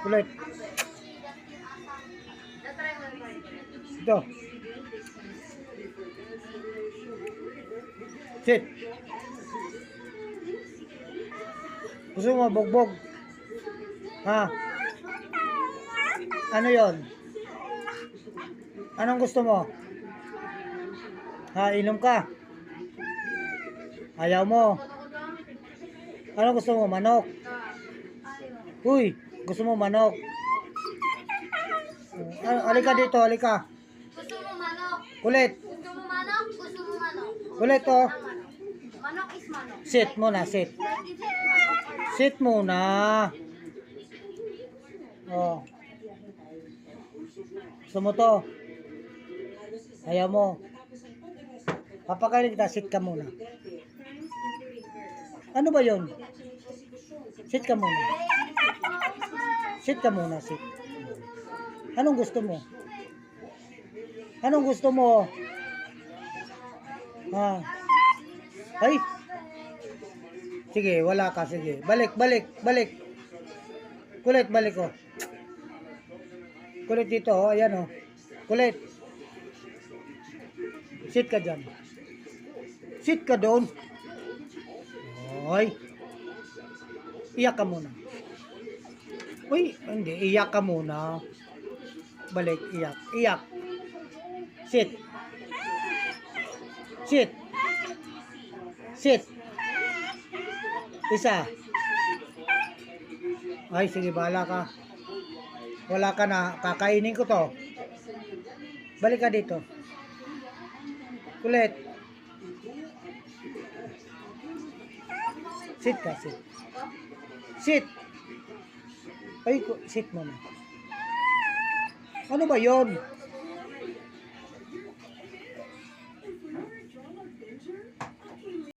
Kulit. Ito. Sit. Gusto mo bogbog? Ha? Ano yon? Anong gusto mo? Ha, inom ka? Ayaw mo? Anong gusto mo? Manok? Uy, gusto mo manok? Halika dito, halika. Gusto mo manok? Kulit. Gusto mo manok? Gusto mo manok? Kulit oh. Manok is manok. Sit muna, sit. Sit muna. Oh. Gusto mo to? Ayaw mo. Papakain kita, sit ka muna. Ano ba yon? Sit ka muna. Sit ka muna, sit. Anong gusto mo? Anong gusto mo? Ha? Ay! Sige, wala ka, sige. Balik, balik, balik. Kulit, balik oh. Kulit dito oh, ayan oh. Kulit. Sit ka dyan. Sit ka doon. Ay. Iyak ka muna. Uy, hindi. Iyak ka muna. Balik, iyak. Iyak. Sit. Sit. Sit. Isa. Ay, sige, bahala ka. Wala ka na. Kakainin ko to. Balik ka dito. Kulit. Sit ka, sit. Sit. Ay, sit mo na. Ano ba yon?